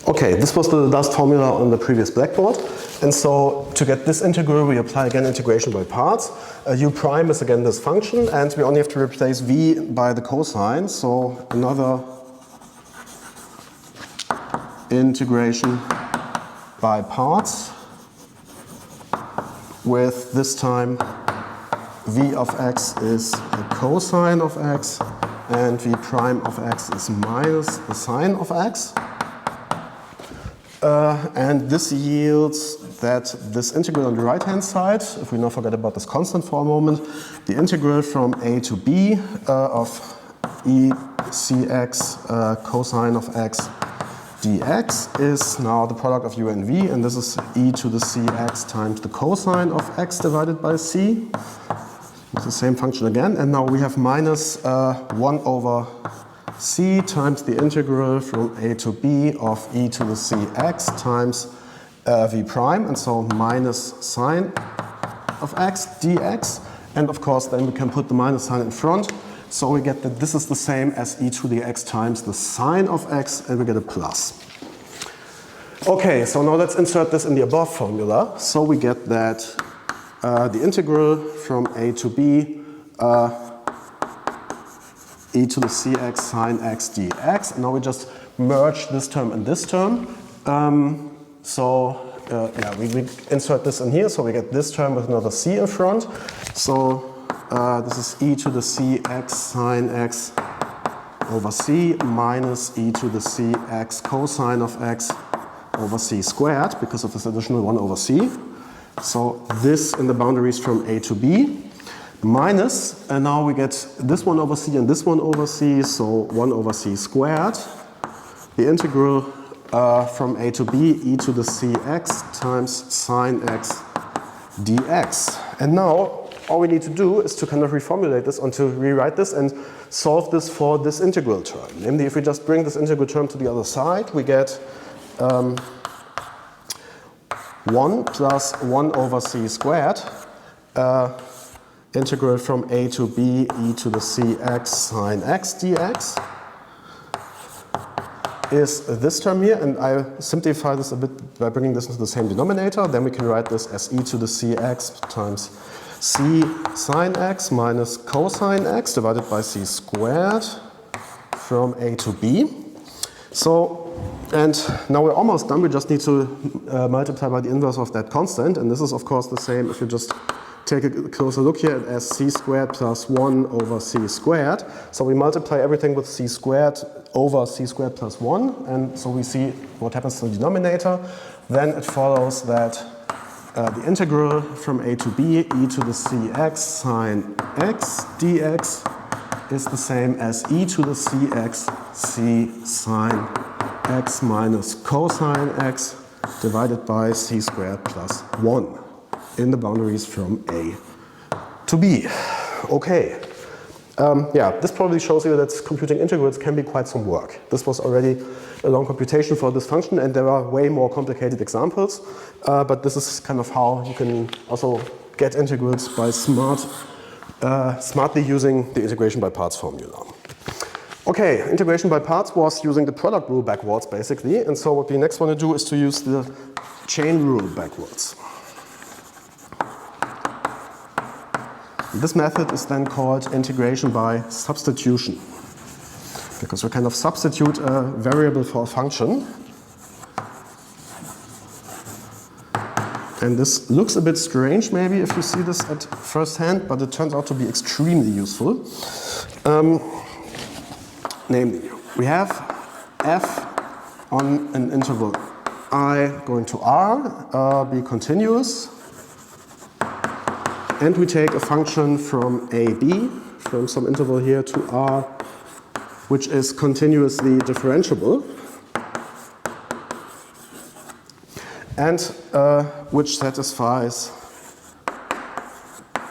Okay, this was the last formula on the previous blackboard. And so to get this integral, we apply again integration by parts. U prime is again this function, and we only have to replace v by the cosine. So another integration by parts with this time v of x is the cosine of x and v prime of x is minus the sine of x. And this yields that this integral on the right hand side, if we now forget about this constant for a moment, the integral from a to b of e cx cosine of x dx is now the product of u and v, and this is e to the cx times the cosine of x divided by c. It's the same function again, and now we have minus 1 over c times the integral from a to b of e to the cx times v prime, and so minus sine of x dx, and of course then we can put the minus sign in front, so we get that this is the same as e to the x times the sine of x, and we get a plus. Okay, so now let's insert this in the above formula. So we get that the integral from a to b e to the cx sine x dx, and now we just merge this term and this term. We insert this in here, so we get this term with another c in front. So this is e to the cx sine x over c minus e to the cx cosine of x over c squared because of this additional 1 over c. So this in the boundaries from a to b minus, and now we get this 1 over c and this 1 over c, so 1 over c squared. The integral from a to b e to the cx times sine x dx. And now all we need to do is to kind of reformulate this or to rewrite this and solve this for this integral term. Namely, if we just bring this integral term to the other side, we get 1 plus 1 over c squared, integral from a to b e to the cx sine x dx is this term here, and I simplify this a bit by bringing this into the same denominator. Then we can write this as e to the cx times c sine x minus cosine x divided by c squared from a to b. So, and now we're almost done. We just need to multiply by the inverse of that constant, and this is of course the same if you just take a closer look here as c squared plus 1 over c squared. So we multiply everything with c squared over c squared plus 1, and so we see what happens to the denominator. Then it follows that the integral from a to b e to the cx sine x dx is the same as e to the cx c sine x minus cosine x divided by c squared plus 1 in the boundaries from a to b. Okay. This probably shows you that computing integrals can be quite some work. This was already a long computation for this function, and there are way more complicated examples, but this is kind of how you can also get integrals by smartly using the integration by parts formula. Okay, integration by parts was using the product rule backwards basically, and so what we next want to do is to use the chain rule backwards. This method is then called integration by substitution, because we kind of substitute a variable for a function. And this looks a bit strange maybe if you see this at first hand, but it turns out to be extremely useful. Namely, we have f on an interval I going to r be continuous, and we take a function from ab, from some interval here to r, which is continuously differentiable, and which satisfies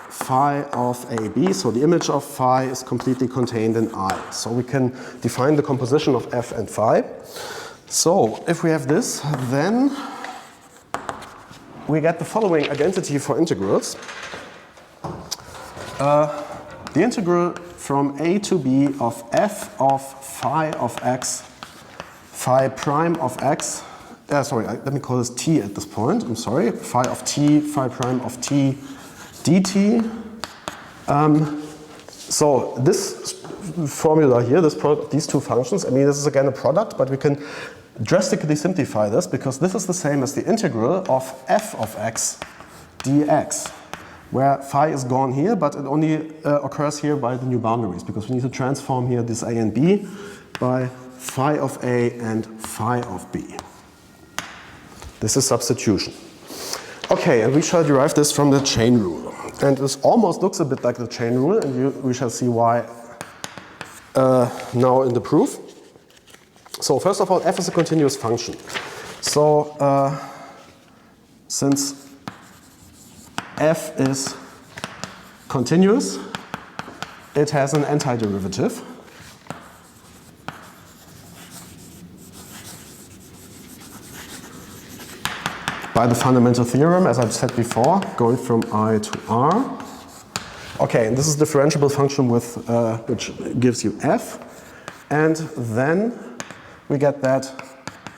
phi of ab. So the image of phi is completely contained in I. So we can define the composition of f and phi. So if we have this, then we get the following identity for integrals. The integral from a to b of f of phi of x phi prime of x, let me call this t at this point, I'm sorry, phi of t, phi prime of t dt. So this formula here, these two functions, I mean this is again a product, but we can drastically simplify this because this is the same as the integral of f of x dx, where phi is gone here, but it only occurs here by the new boundaries because we need to transform here this a and b by phi of a and phi of b. This is substitution. Okay, and we shall derive this from the chain rule. And this almost looks a bit like the chain rule, and we shall see why now in the proof. So first of all, f is a continuous function. So since f is continuous, it has an antiderivative. By the fundamental theorem, as I've said before, going from I to R. Okay, and this is a differentiable function with, which gives you f. And then we get that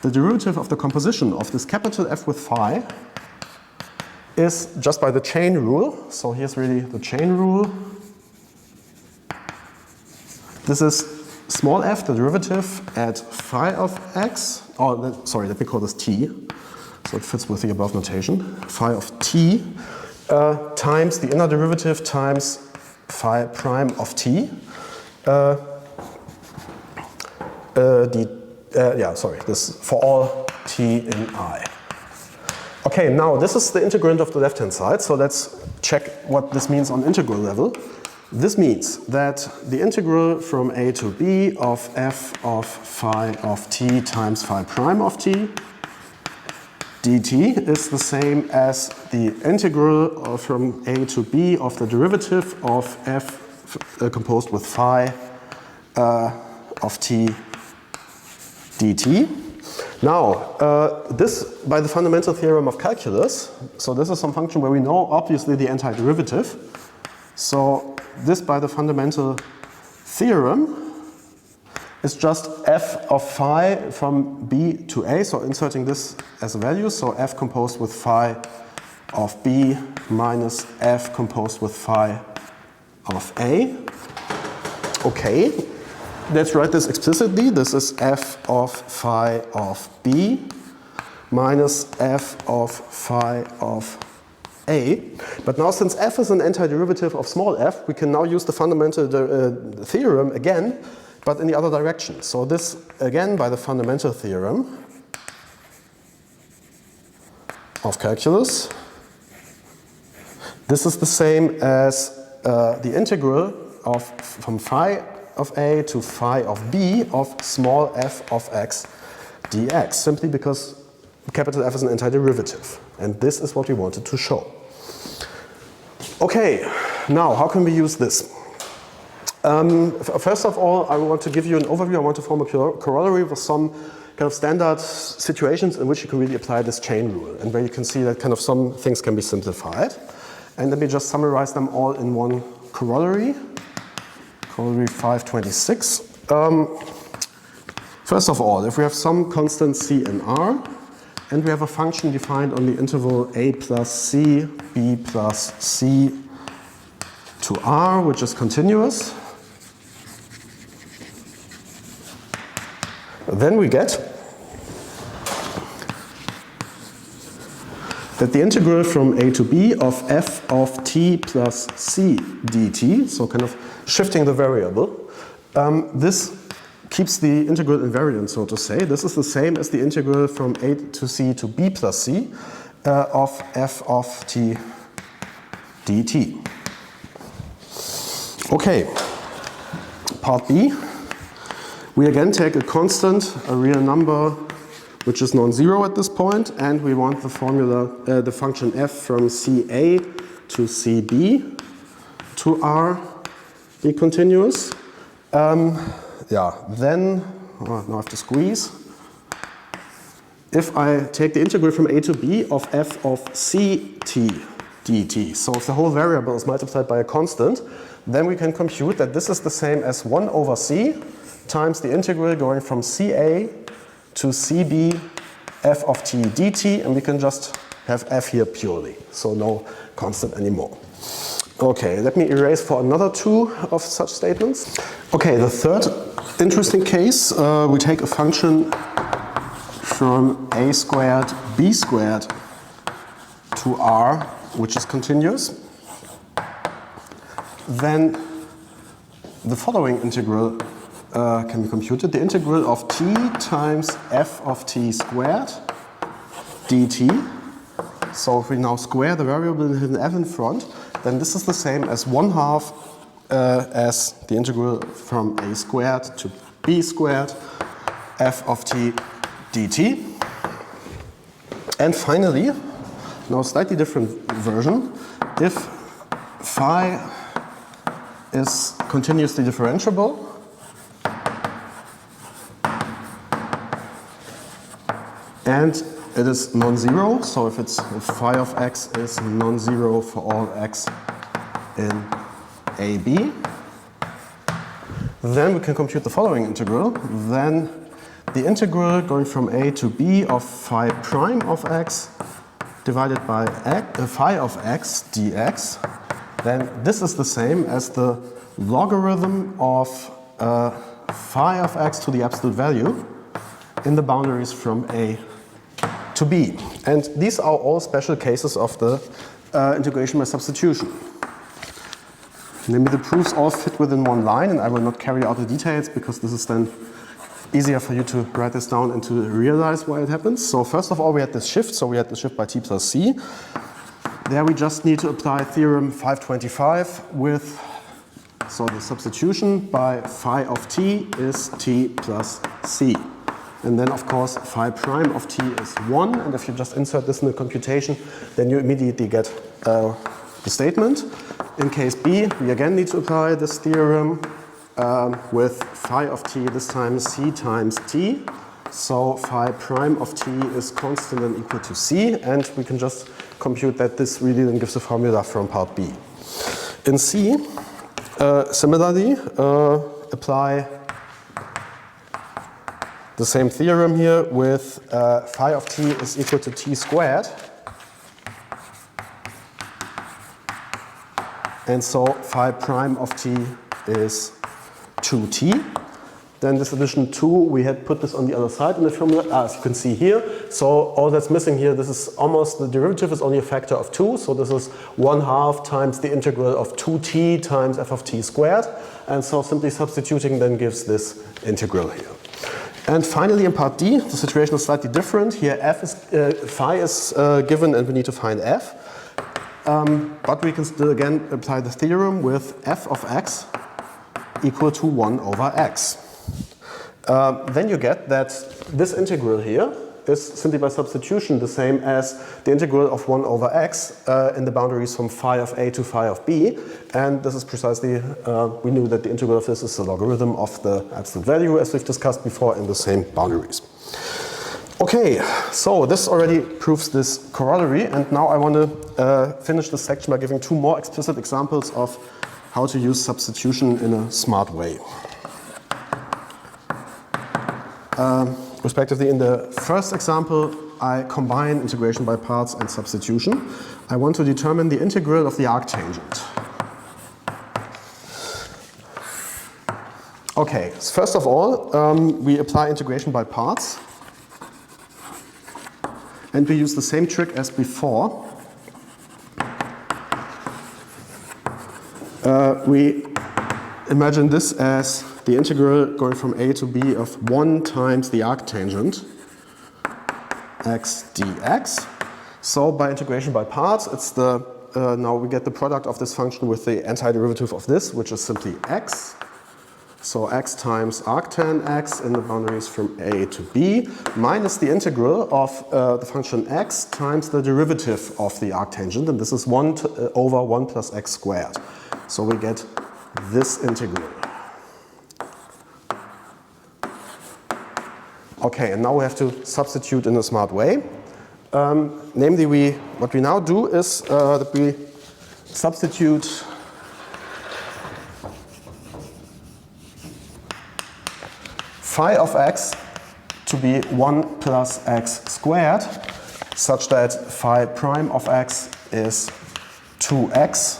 the derivative of the composition of this capital F with phi is just by the chain rule. So here's really the chain rule. This is small f, the derivative at phi of x. Sorry, let me call this t. So it fits with the above notation. Phi of t times the inner derivative times phi prime of t. This for all t in I. Okay, now this is the integrand of the left-hand side, so let's check what this means on integral level. This means that the integral from a to b of f of phi of t times phi prime of t dt is the same as the integral from a to b of the derivative of f composed with phi of t dt. Now, this by the fundamental theorem of calculus, so this is some function where we know obviously the antiderivative. So this by the fundamental theorem is just f of phi from b to a, so inserting this as a value, so f composed with phi of b minus f composed with phi of a. Okay, let's write this explicitly. This is f of phi of b minus f of phi of a. But now since f is an antiderivative of small f, we can now use the fundamental theorem again, but in the other direction. So this, again, by the fundamental theorem of calculus, this is the same as the integral of from phi of a to phi of b of small f of x dx, simply because capital F is an antiderivative. And this is what we wanted to show. Okay, now how can we use this? First of all, I want to give you an overview. I want to form a corollary with some kind of standard situations in which you can really apply this chain rule, and where you can see that kind of some things can be simplified. And let me just summarize them all in one corollary. Corollary 526. First of all, if we have some constant c in R, and we have a function defined on the interval a plus c, b plus c to R, which is continuous, then we get that the integral from a to b of f of t plus c dt, so kind of shifting the variable, this keeps the integral invariant, so to say. This is the same as the integral from a to c to b plus c of f of t dt. Okay, part B. We again take a constant, a real number, which is non-zero at this point, and we want the formula, the function f from ca to cb to r be continuous. Then, now I have to squeeze. If I take the integral from a to b of f of ct dt, so if the whole variable is multiplied by a constant, then we can compute that this is the same as 1 over c times the integral going from ca to CB f of t dt, and we can just have f here purely, so no constant anymore. Okay, let me erase for another two of such statements. Okay, the third interesting case, we take a function from a squared b squared to r, which is continuous. Then the following integral can be computed. The integral of t times f of t squared dt. So if we now square the variable and hit an f in front, then this is the same as 1/2 as the integral from a squared to b squared f of t dt. And finally, now a slightly different version, if phi is continuously differentiable, and it is non-zero, so if phi of x is non-zero for all x in AB, then we can compute the following integral. Then the integral going from a to b of phi prime of x divided by phi of x dx, then this is the same as the logarithm of phi of x to the absolute value in the boundaries from a to b. And these are all special cases of the integration by substitution. Namely, the proofs all fit within one line, and I will not carry out the details because this is then easier for you to write this down and to realize why it happens. So first of all, we had this shift, so we had the shift by t plus c. There we just need to apply theorem 525 with, so the substitution by phi of t is t plus c. And then, of course, phi prime of t is 1, and if you just insert this in the computation, then you immediately get the statement. In case B, we again need to apply this theorem with phi of t, this time c times t. So phi prime of t is constant and equal to c, and we can just compute that this really then gives the formula from part B. In C, similarly, apply the same theorem here with phi of t is equal to t squared. And so phi prime of t is 2t. Then this addition 2, we had put this on the other side in the formula, as you can see here. So all that's missing here, this is almost, the derivative is only a factor of 2. So this is 1/2 times the integral of 2t times f of t squared. And so simply substituting then gives this integral here. And finally, in part D, the situation is slightly different. Here phi is given and we need to find f. But we can still again apply the theorem with f of x equal to 1 over x. Then you get that this integral here is simply by substitution the same as the integral of 1 over x in the boundaries from phi of a to phi of b. And this is precisely, we knew that the integral of this is the logarithm of the absolute value, as we've discussed before, in the same boundaries. Okay, so this already proves this corollary, and now I want to finish this section by giving two more explicit examples of how to use substitution in a smart way. Respectively, in the first example, I combine integration by parts and substitution. I want to determine the integral of the arctangent. Okay, so first of all, we apply integration by parts. And we use the same trick as before. We imagine this as the integral going from a to b of 1 times the arctangent x dx. So by integration by parts, it's the now we get the product of this function with the antiderivative of this, which is simply x. So x times arctan x in the boundaries from a to b, minus the integral of the function x times the derivative of the arctangent, and this is 1 over 1 plus x squared. So we get this integral. Okay, and now we have to substitute in a smart way. Namely, what we now do is that we substitute phi of x to be 1 plus x squared, such that phi prime of x is 2x.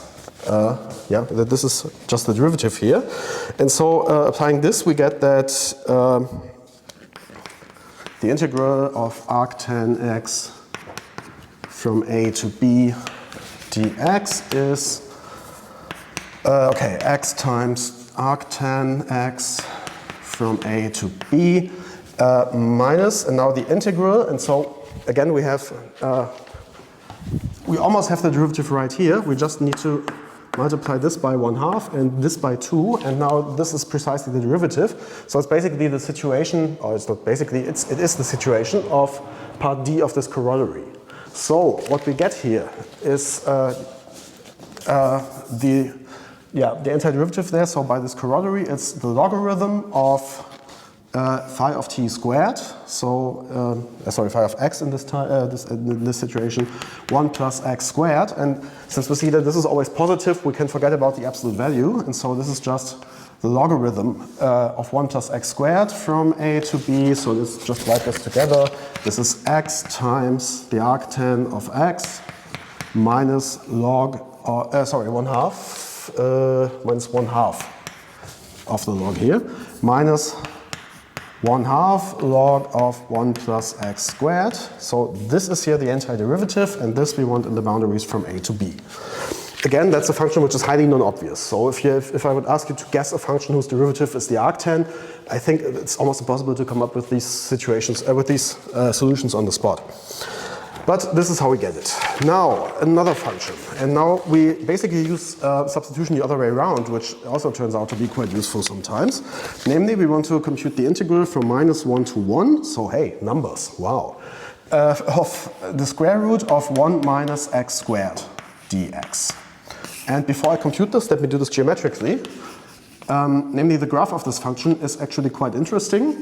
Yeah, this is just the derivative here. And so applying this, we get that the integral of arctan x from a to b dx is, okay, x times arctan x from a to b minus, and now the integral, and so again we have, we almost have the derivative right here. We just need to multiply this by 1/2 and this by 2, and now this is precisely the derivative. So it's basically the situation, or it's not basically, it is the situation of part D of this corollary. So what we get here is the antiderivative there. So by this corollary, it's the logarithm of phi of t squared. So sorry, phi of x in this situation, 1 plus x squared. And since we see that this is always positive, we can forget about the absolute value. And so this is just the logarithm of 1 plus x squared from a to b. So let's just write this together. This is x times the arctan of x minus log, sorry, 1/2, minus 1/2 of the log here, minus 1/2 log of 1 plus x squared. So this is here the antiderivative, and this we want in the boundaries from a to b. Again, that's a function which is highly non-obvious. So if I would ask you to guess a function whose derivative is the arctan, I think it's almost impossible to come up with these situations, with these solutions on the spot. But this is how we get it. Now, another function. And now we basically use substitution the other way around, which also turns out to be quite useful sometimes. Namely, we want to compute the integral from -1 to 1. So hey, numbers, wow. Of the square root of 1 minus x squared dx. And before I compute this, let me do this geometrically. Namely, the graph of this function is actually quite interesting.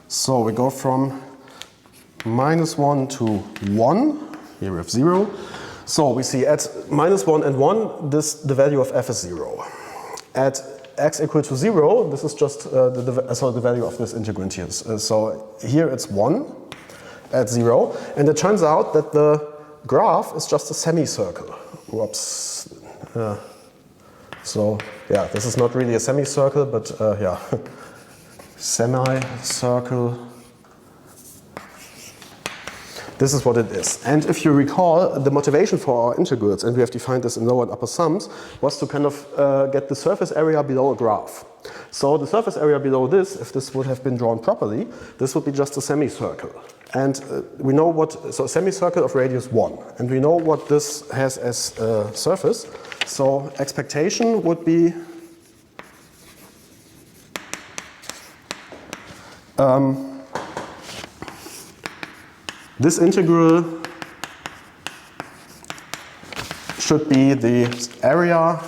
So we go from -1 to 1, here we have 0. So we see at -1 and 1, the value of f is 0. At x equal to 0, this is just the value of this integrand here. So here it's 1 at 0, and it turns out that the graph is just a semicircle. Whoops. So yeah, this is not really a semicircle, but yeah, semicircle. This is what it is. And if you recall, the motivation for our integrals, and we have defined this in lower and upper sums, was to kind of get the surface area below a graph. So the surface area below this, if this would have been drawn properly, this would be just a semicircle. And we know what, so a semicircle of radius 1. And we know what this has as surface. So expectation would be this integral should be the area,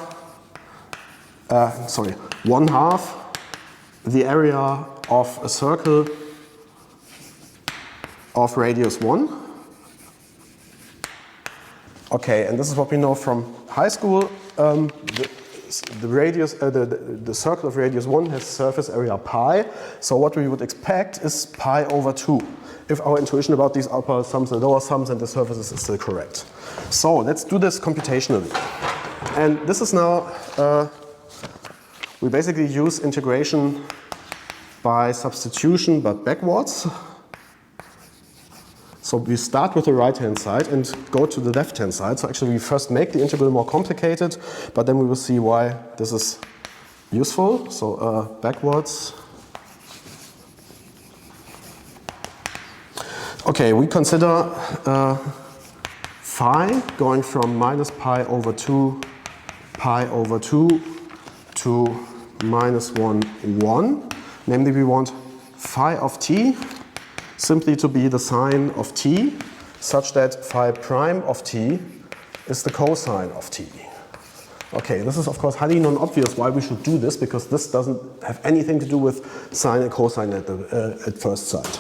1/2 the area of a circle of radius 1. Okay, and this is what we know from high school. The circle of radius 1 has surface area pi. So what we would expect is pi over 2. If our intuition about these upper sums and lower sums and the surfaces is still correct. So let's do this computationally. And this is now, we basically use integration by substitution but backwards. So we start with the right-hand side and go to the left-hand side. So actually we first make the integral more complicated, but then we will see why this is useful. So backwards. Okay, we consider phi going from minus pi over 2 to minus 1, 1. Namely, we want phi of t simply to be the sine of t, such that phi prime of t is the cosine of t. Okay, this is of course highly non-obvious why we should do this, because this doesn't have anything to do with sine and cosine at first sight.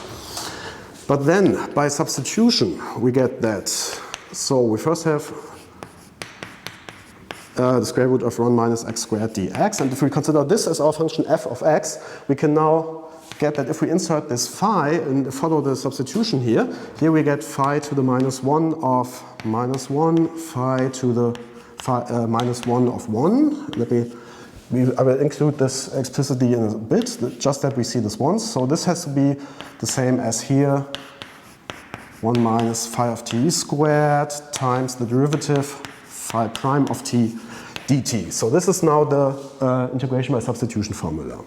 But then, by substitution, we get that. So we first have the square root of 1 minus x squared dx. And if we consider this as our function f of x, we can now get that if we insert this phi and follow the substitution here we get phi to the minus 1 of minus 1, phi to the minus 1 of 1. I will include this explicitly in a bit, just that we see this once. So this has to be the same as here, 1 minus phi of t squared times the derivative phi prime of t dt. So this is now the integration by substitution formula.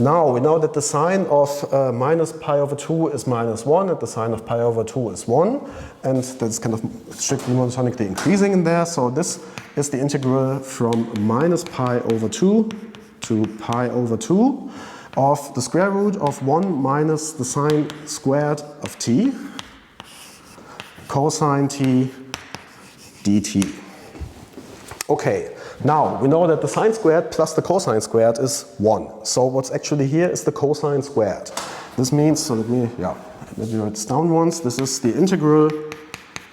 Now we know that the sign of minus pi over 2 is minus 1 and the sign of pi over 2 is 1, and that's kind of strictly monotonically increasing in there. So this is the integral from minus pi over 2 to pi over 2 of the square root of 1 minus the sine squared of t cosine t dt. Okay. Now, we know that the sine squared plus the cosine squared is 1. So what's actually here is the cosine squared. This means, so let me write this down once. This is the integral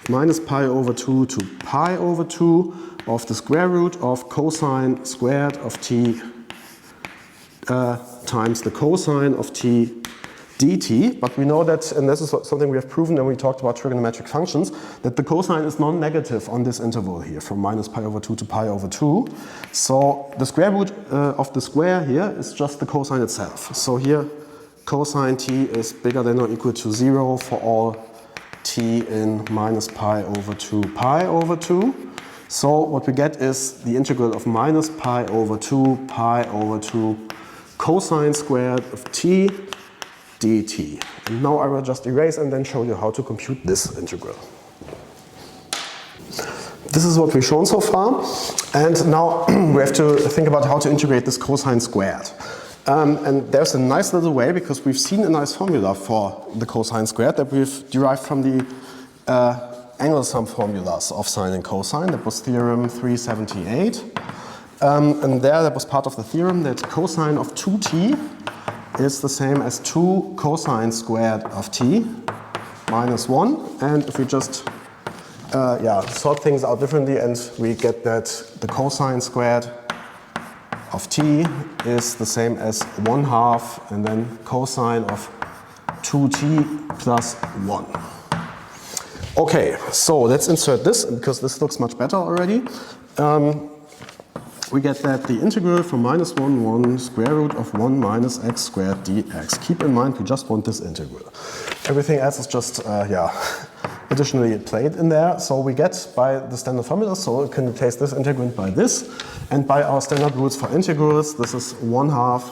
minus pi over 2 to pi over 2 of the square root of cosine squared of t times the cosine of t dt, but we know that, and this is something we have proven when we talked about trigonometric functions, that the cosine is non-negative on this interval here, from minus pi over 2 to pi over 2. So the square root of the square here is just the cosine itself. So here cosine t is bigger than or equal to 0 for all t in minus pi over 2 pi over 2. So what we get is the integral of minus pi over 2 pi over 2 cosine squared of t dt. And now I will just erase and then show you how to compute this integral. This is what we've shown so far, and now we have to think about how to integrate this cosine squared. And there's a nice little way, because we've seen a nice formula for the cosine squared that we've derived from the angle sum formulas of sine and cosine. That was theorem 378. And there that was part of the theorem that cosine of 2t is the same as 2 cosine squared of t minus 1. And if we just sort things out differently, and we get that the cosine squared of t is the same as 1/2 and then cosine of 2t plus 1. Okay, so let's insert this, because this looks much better already. We get that the integral from minus 1 square root of 1 minus x squared dx. Keep in mind we just want this integral. Everything else is just additionally played in there. So we get by the standard formula, so we can replace this integrand by this. And by our standard rules for integrals, this is 1/2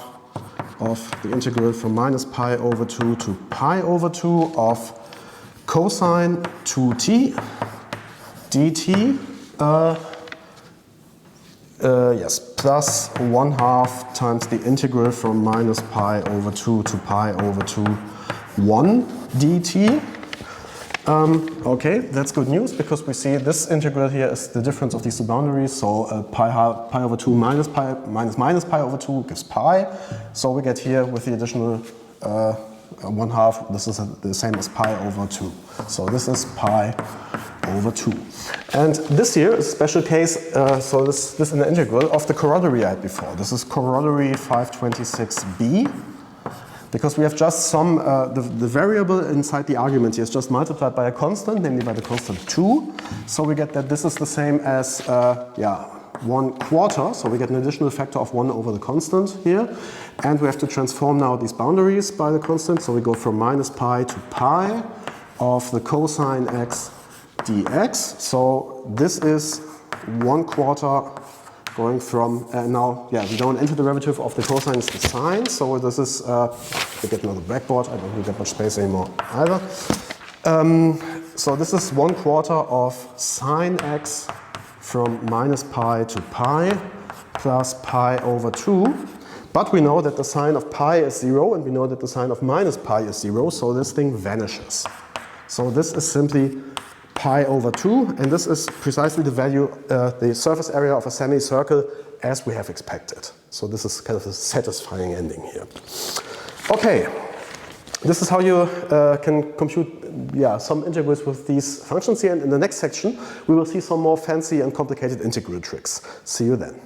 of the integral from minus pi over 2 to pi over 2 of cosine 2t dt. Plus 1/2 times the integral from minus pi over 2 to pi over 2 1 dt. Okay, that's good news, because we see this integral here is the difference of these two boundaries. So pi over 2 minus pi over 2 gives pi. So we get here with the additional 1/2, this is the same as pi over 2. So this is pi over 2. And this here is a special case, so this is an integral of the corollary I had before. This is corollary 526b, because we have just the variable inside the argument here is just multiplied by a constant, namely by the constant 2. So we get that this is the same as 1/4, so we get an additional factor of 1 over the constant here. And we have to transform now these boundaries by the constant, so we go from minus pi to pi of the cosine x dx. So this is 1/4 going from, we don't enter the derivative of the cosine, it's the sine. So this is, we get another blackboard, I don't need that much space anymore either. So this is 1/4 of sine x from minus pi to pi plus pi over 2. But we know that the sine of pi is 0, and we know that the sine of minus pi is 0, so this thing vanishes. So this is simply pi over 2, and this is precisely the value, the surface area of a semicircle as we have expected. So this is kind of a satisfying ending here. Okay, This is how you can compute some integrals with these functions here. And in the next section, we will see some more fancy and complicated integral tricks. See you then.